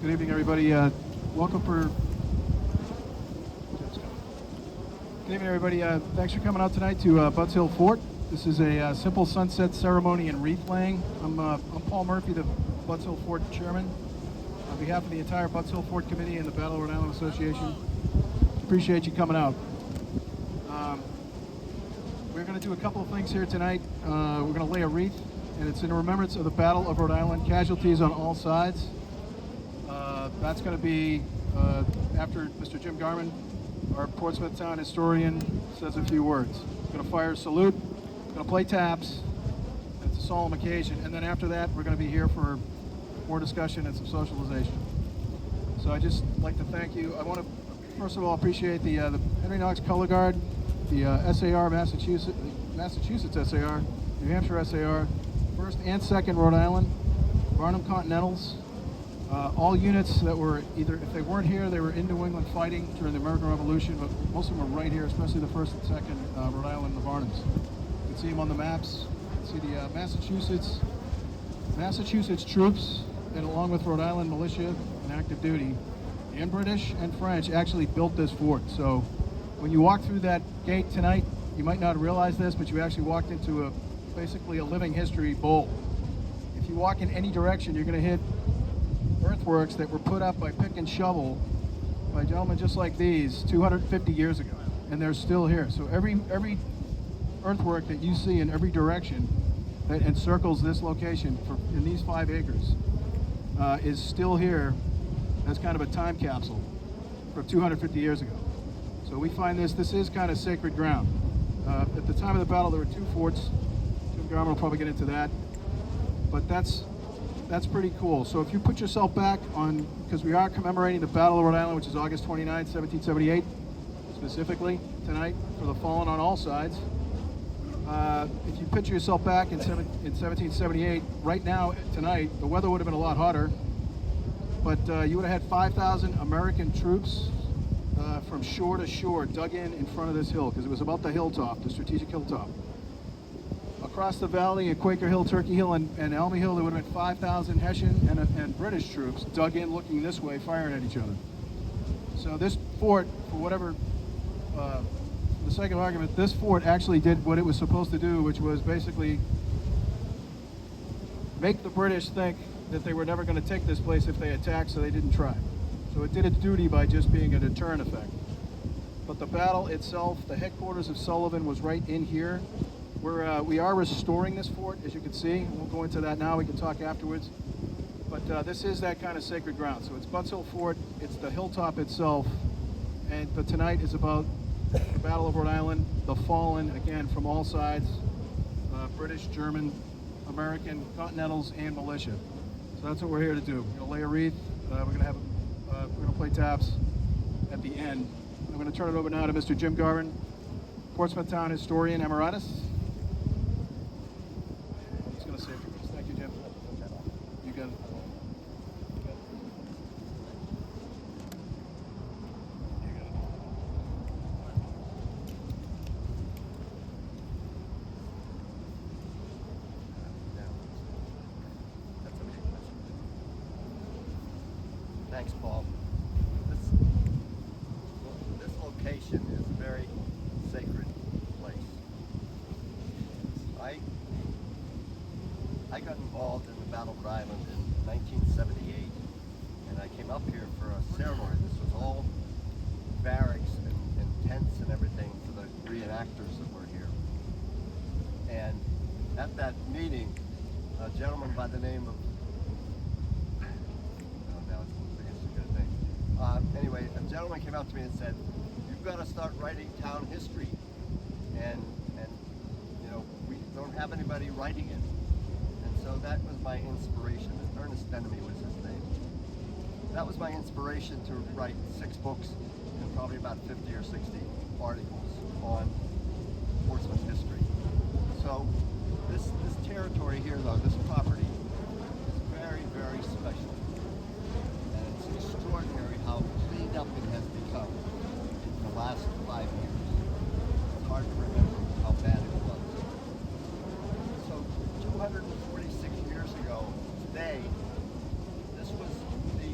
Good evening, everybody. Welcome for. Good evening, everybody. Thanks for coming out tonight to Butts Hill Fort. This is a simple sunset ceremony and wreath laying. I'm Paul Murphy, the Butts Hill Fort chairman. On behalf of the entire Butts Hill Fort Committee and the Battle of Rhode Island Association, appreciate you coming out. We're going to do a couple of things here tonight. We're going to lay a wreath, and it's in remembrance of the Battle of Rhode Island, casualties on all sides. That's going to be after Mr. Jim Garman, our Portsmouth town historian, says a few words. He's going to fire a salute, going to play taps. It's a solemn occasion, and then after that, we're going to be here for more discussion and some socialization. So I just like to thank you. I want to first of all appreciate the Henry Knox Color Guard, the SAR Massachusetts SAR, New Hampshire SAR, 1st and 2nd Rhode Island, Barnum Continentals, all units that were either, if they weren't here, they were in New England fighting during the American Revolution, but most of them were right here, especially the 1st and 2nd Rhode Island, the Barnums. You can see them on the maps. You can see the Massachusetts troops, and along with Rhode Island militia and active duty, and British and French actually built this fort. So when you walk through that gate tonight, you might not realize this, but you actually walked into basically a living history bowl. If you walk in any direction, you're going to hit earthworks that were put up by pick and shovel by gentlemen just like these 250 years ago, and they're still here. So every earthwork that you see in every direction that encircles this location in these 5 acres is still here as kind of a time capsule from 250 years ago. So we find this is kind of sacred ground. At the time of the battle, there were 2 forts. Jim Garman will probably get into that, but that's pretty cool. So if you put yourself back on, because we are commemorating the Battle of Rhode Island, which is August 29, 1778, specifically tonight for the fallen on all sides. If you picture yourself back in 1778, right now, tonight, the weather would have been a lot hotter, but you would have had 5,000 American troops from shore to shore dug in front of this hill, because it was about the hilltop, the strategic hilltop. Across the valley at Quaker Hill, Turkey Hill, and Elmy Hill, there would have been 5,000 Hessian and British troops dug in looking this way, firing at each other. So this fort, for whatever, the sake of argument, this fort actually did what it was supposed to do, which was basically make the British think that they were never going to take this place if they attacked, so they didn't try. So it did its duty by just being a deterrent effect. But the battle itself, the headquarters of Sullivan was right in here. We are restoring this fort, as you can see. We'll go into that now. We can talk afterwards. But this is that kind of sacred ground. So it's Butts Hill Fort. It's the hilltop itself. But tonight is about the Battle of Rhode Island, the fallen, again, from all sides, British, German, American, Continentals, and militia. So that's what we're here to do. We're going to lay a wreath. We're going to play taps at the end. I'm going to turn it over now to Mr. Jim Garman, Portsmouth Town Historian Emeritus. He's going to say a few words. Thank you, Jim. You got it. Thanks, Paul. This location is a very sacred place. I got involved in the Battle of Rhode Island in 1978, and I came up here for a ceremony. This was all barracks and tents and everything for the reenactors that were here. And at that meeting, a gentleman by the name of anyway, a gentleman came out to me and said, "You've got to start writing town history, and you know, we don't have anybody writing it." And so that was my inspiration. Ernest Benamy was his name. That was my inspiration to write 6 books and probably about 50 or 60 articles on Portsmouth history. So this territory here, though, this property, is very, very special. Extraordinary how cleaned up it has become in the last 5 years. It's hard to remember how bad it was. So 246 years ago today, this was the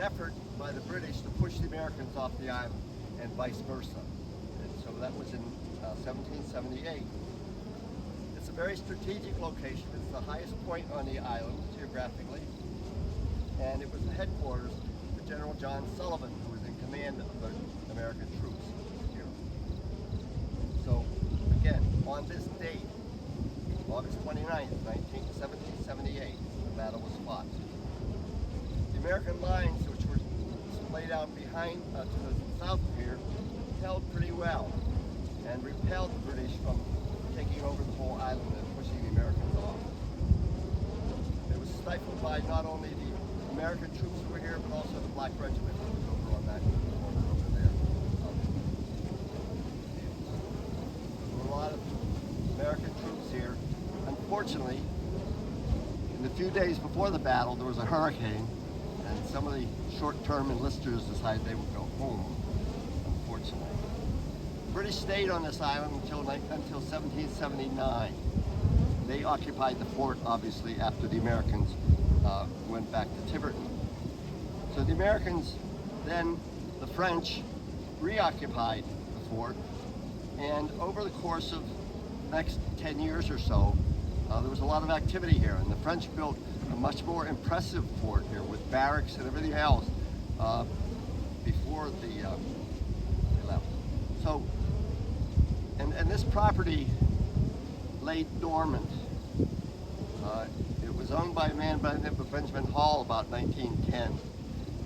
effort by the British to push the Americans off the island, and vice versa. And so that was in 1778. It's a very strategic location. It's the highest point on the island geographically, and it was the headquarters for General John Sullivan, who was in command of the American troops here. So again, on this date, August 29th, 1778, the battle was fought. The American lines, which were laid out behind to the south of here, held pretty well and repelled the British from taking over the whole island and pushing the Americans off. It was stifled by not only the American troops who were here, but also the Black Regiment, which was over on that corner over there. There were a lot of American troops here. Unfortunately, in the few days before the battle, there was a hurricane, and some of the short-term enlisters decided they would go home, unfortunately. The British stayed on this island until 1779. They occupied the fort, obviously, after the Americans went back to Tiverton. So the Americans, then the French, reoccupied the fort, and over the course of the next 10 years or so, there was a lot of activity here, and the French built a much more impressive fort here with barracks and everything else before they left. So, and this property lay dormant. It was owned by a man by the name of Benjamin Hall about 1910,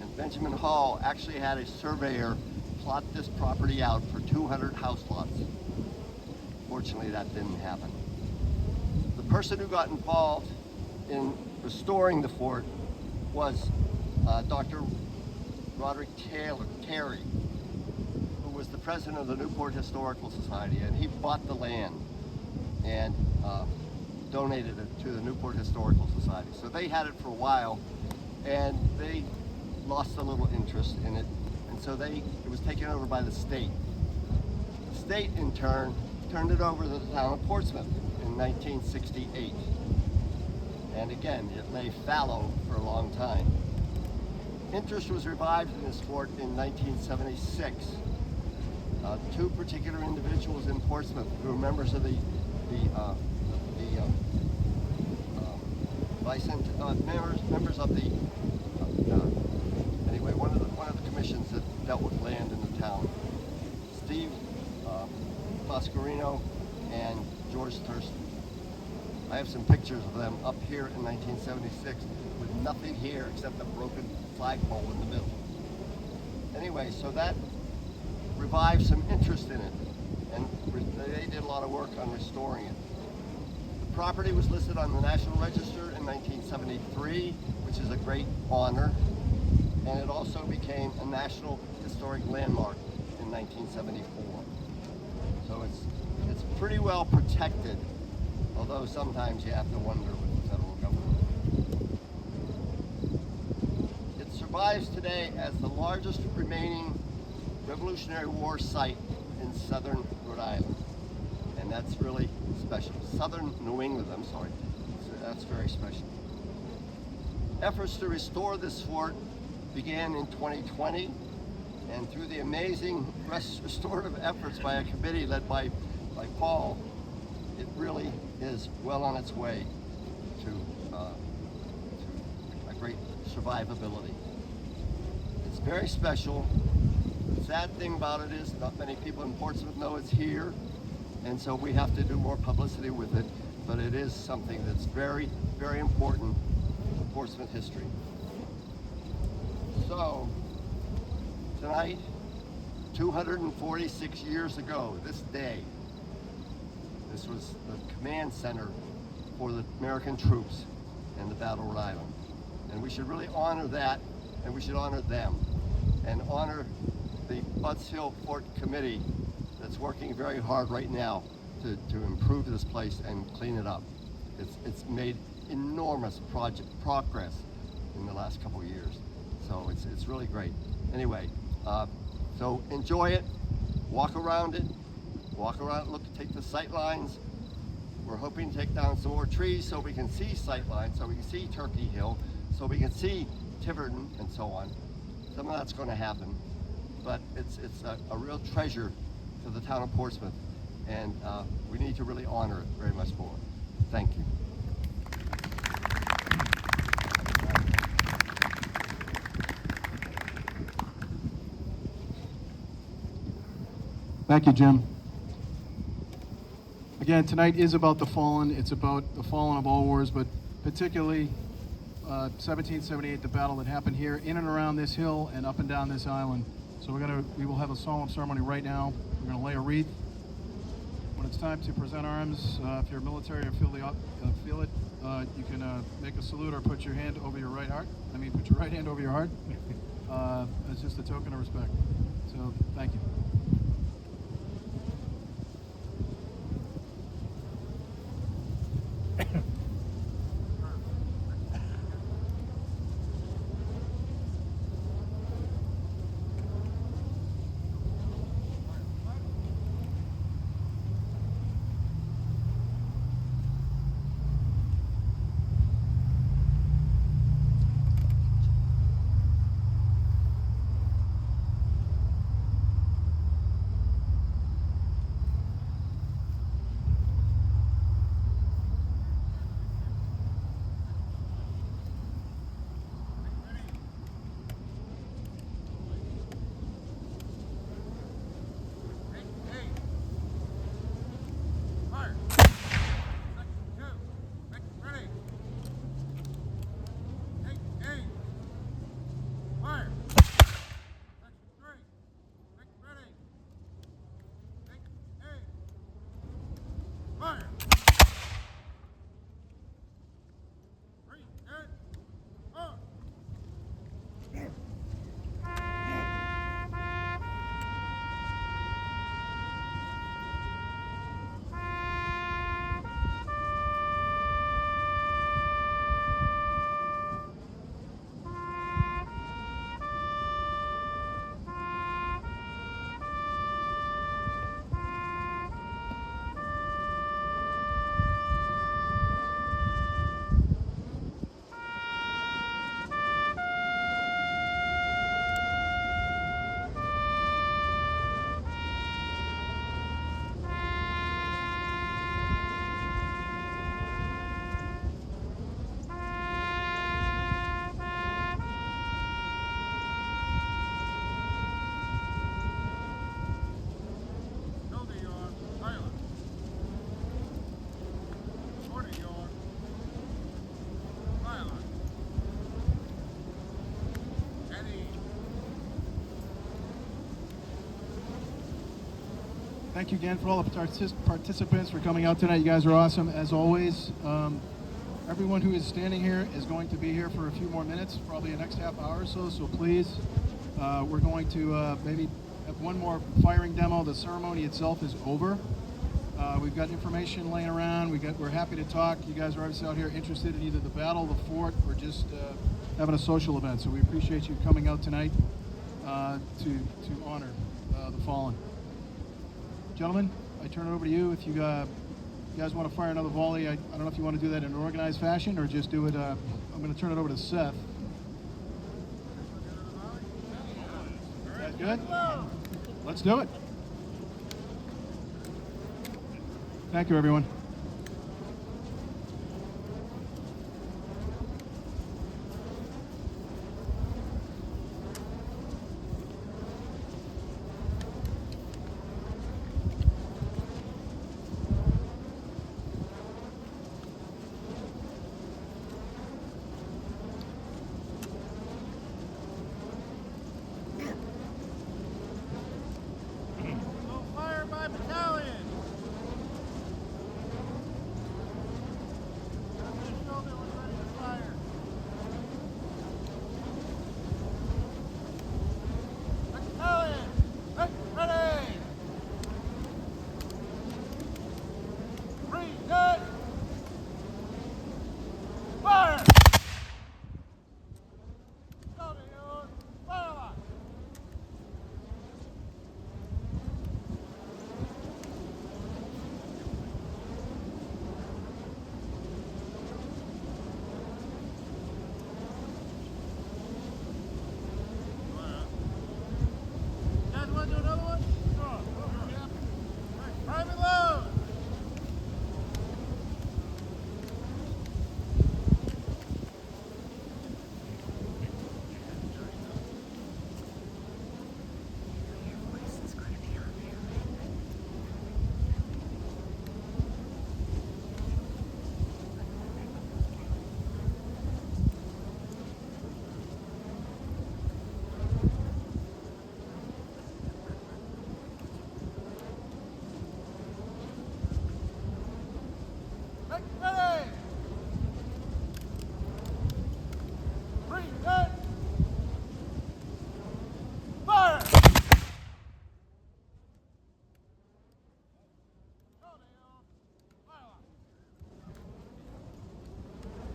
and Benjamin Hall actually had a surveyor plot this property out for 200 house lots. Fortunately, that didn't happen. The person who got involved in restoring the fort was Dr. Roderick Terry, who was the president of the Newport Historical Society, and he bought the land and donated it to the Newport Historical Society. So they had it for a while, and they lost a little interest in it, and so it was taken over by the state. The state, in turn, turned it over to the town of Portsmouth in 1968. And again, it lay fallow for a long time. Interest was revived in this fort in 1976. Two particular individuals in Portsmouth who were members of members of the anyway, one of the commissions that dealt with land in the town. Steve Foscarino and George Thurston. I have some pictures of them up here in 1976 with nothing here except a broken flagpole in the middle. Anyway, so that revived some interest in it, and they did a lot of work on restoring it. The property was listed on the National Register in 1973, which is a great honor, and it also became a National Historic Landmark in 1974. So it's pretty well protected, although sometimes you have to wonder with the federal government. It survives today as the largest remaining Revolutionary War site in southern Rhode Island, and that's really special. Southern New England, I'm sorry. So that's very special. Efforts to restore this fort began in 2020, and through the amazing restorative efforts by a committee led by Paul, it really is well on its way to a great survivability. It's very special. The sad thing about it is not many people in Portsmouth know it's here, and so we have to do more publicity with it, but it is something that's very, very important to Portsmouth history. So, tonight, 246 years ago, this day, this was the command center for the American troops in the Battle of Rhode Island. And we should really honor that, and we should honor them, and honor the Butts Hill Fort Committee that's working very hard right now to improve this place and clean it up. It's made enormous progress in the last couple of years. So it's really great. Anyway, so enjoy it, walk around it, look, take the sight lines. We're hoping to take down some more trees so we can see sight lines, so we can see Turkey Hill, so we can see Tiverton and so on. some of that's going to happen, but it's a real treasure to the town of Portsmouth, and we need to really honor it very much more. Thank you. Thank you, Jim. Again, tonight is about the fallen. It's about the fallen of all wars, but particularly 1778, the battle that happened here in and around this hill and up and down this island. So we will have a solemn ceremony right now. We're going to lay a wreath. When it's time to present arms, if you're military or feel it, you can make a salute or put your hand over your right heart. Put your right hand over your heart. It's just a token of respect. So, thank you. Thank you again for all the participants for coming out tonight. You guys are awesome, as always. Everyone who is standing here is going to be here for a few more minutes, probably the next half hour or so, so please, we're going to maybe have one more firing demo. The ceremony itself is over. We've got information laying around. We're happy to talk. You guys are obviously out here interested in either the battle, the fort, or just having a social event. So we appreciate you coming out tonight to honor the fallen. Gentlemen, I turn it over to you. If you guys want to fire another volley, I don't know if you want to do that in an organized fashion or just do it. I'm going to turn it over to Seth. Is that good? Let's do it. Thank you, everyone.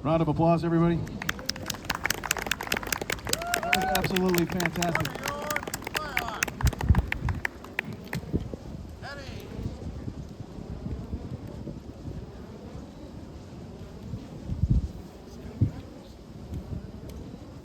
Round of applause, everybody. That was absolutely fantastic.